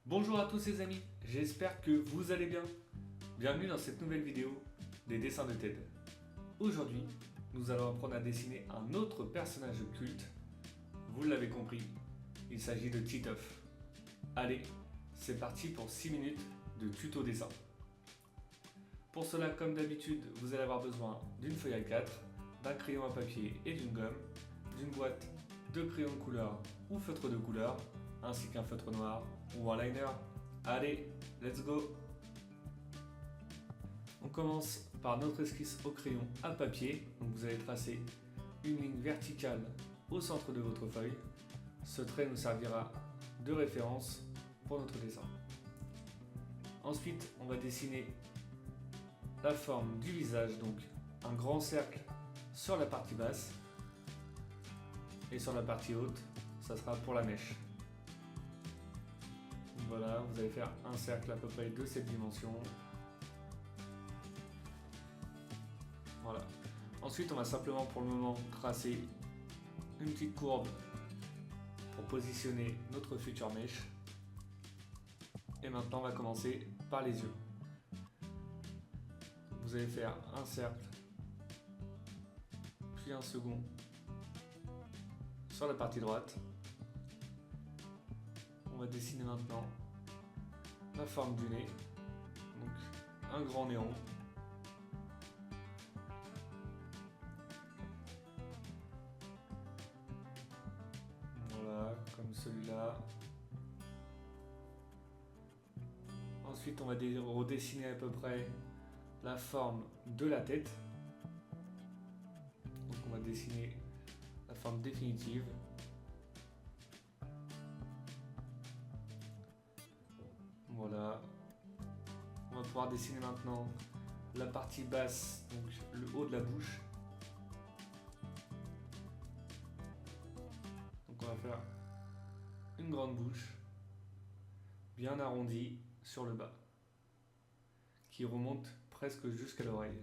Bonjour à tous les amis, j'espère que vous allez bien. Bienvenue dans cette nouvelle vidéo des dessins de Ted. Aujourd'hui, nous allons apprendre à dessiner un autre personnage culte. Vous l'avez compris, il s'agit de Titeuf. Allez, c'est parti pour 6 minutes de tuto dessin. Pour cela, comme d'habitude, vous allez avoir besoin d'une feuille A4, d'un crayon à papier et d'une gomme, d'une boîte de crayons de couleur ou feutre de couleur, ainsi qu'un feutre noir ou un liner. Allez, let's go! On commence par notre esquisse au crayon à papier. Donc vous allez tracer une ligne verticale au centre de votre feuille. Ce trait nous servira de référence pour notre dessin. Ensuite, on va dessiner la forme du visage, donc un grand cercle sur la partie basse et sur la partie haute, ça sera pour la mèche. Voilà, vous allez faire un cercle à peu près de cette dimension. Voilà. Ensuite, on va simplement pour le moment tracer une petite courbe pour positionner notre future mèche. Et maintenant, on va commencer par les yeux. Vous allez faire un cercle, puis un second sur la partie droite. On va dessiner maintenant la forme du nez, donc un grand néon. Voilà, comme celui-là. Ensuite, on va redessiner à peu près la forme de la tête. Donc on va dessiner la forme définitive. Voilà. On va pouvoir dessiner maintenant la partie basse, donc le haut de la bouche. Donc on va faire une grande bouche, bien arrondie sur le bas, qui remonte presque jusqu'à l'oreille.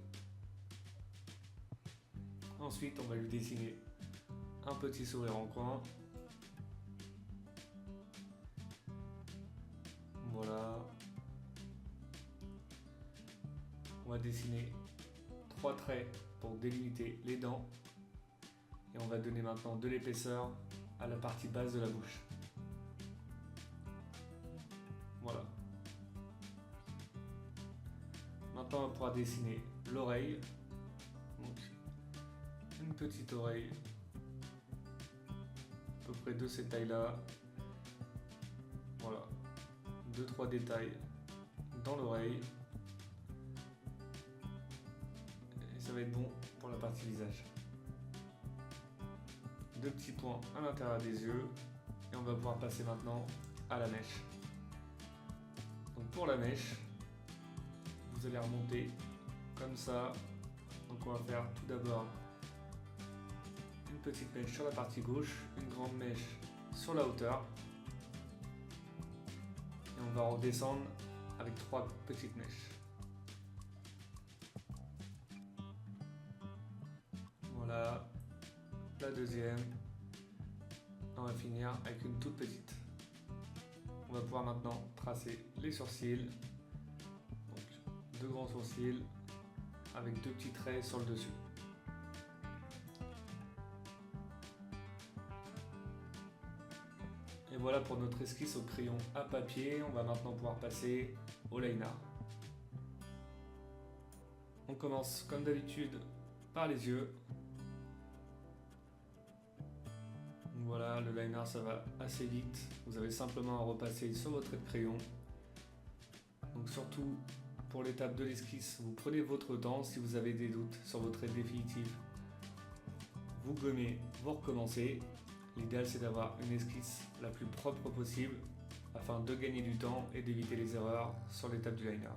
Ensuite, on va lui dessiner un petit sourire en coin. Voilà. On va dessiner 3 traits pour délimiter les dents. Et on va donner maintenant de l'épaisseur à la partie basse de la bouche. Voilà. Maintenant, on va pouvoir dessiner l'oreille. Donc, une petite oreille, à peu près de cette taille-là. Voilà. 2-3 détails dans l'oreille. Et ça va être bon pour la partie visage. 2 petits points à l'intérieur des yeux. Et on va pouvoir passer maintenant à la mèche. Donc pour la mèche, vous allez remonter comme ça. Donc on va faire tout d'abord une petite mèche sur la partie gauche, une grande mèche sur la hauteur. Et on va redescendre avec 3 petites mèches. Voilà, la deuxième. On va finir avec une toute petite. On va pouvoir maintenant tracer les sourcils. Donc 2 grands sourcils avec 2 petits traits sur le dessus. Et voilà pour notre esquisse au crayon à papier. On va maintenant pouvoir passer au liner. On commence comme d'habitude par les yeux. Donc voilà, le liner ça va assez vite. Vous avez simplement à repasser sur votre trait de crayon. Donc surtout pour l'étape de l'esquisse, vous prenez votre temps. Si vous avez des doutes sur votre trait définitif, vous gommez, vous recommencez. L'idéal c'est d'avoir une esquisse la plus propre possible afin de gagner du temps et d'éviter les erreurs sur l'étape du liner.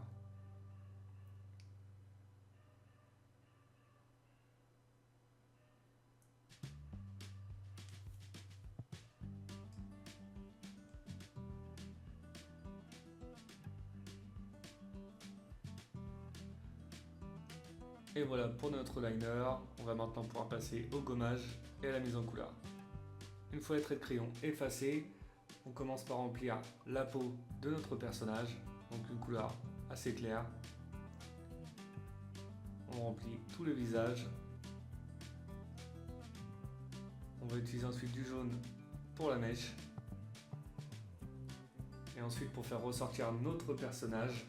Et voilà pour notre liner. On va maintenant pouvoir passer au gommage et à la mise en couleur. Une fois les traits de crayon effacés, On commence par remplir la peau de notre personnage, donc une couleur assez claire. On remplit tout le visage. On va utiliser ensuite du jaune pour la mèche. Et ensuite, pour faire ressortir notre personnage,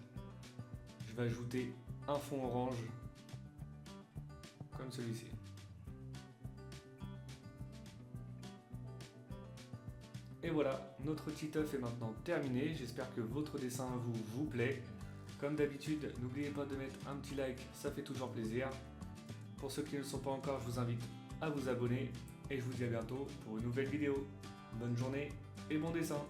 je vais ajouter un fond orange, comme celui-ci. Et voilà, notre petit œuf est maintenant terminé. J'espère que votre dessin vous plaît. Comme d'habitude, n'oubliez pas de mettre un petit like, ça fait toujours plaisir. Pour ceux qui ne le sont pas encore, je vous invite à vous abonner. Et je vous dis à bientôt pour une nouvelle vidéo. Bonne journée et bon dessin!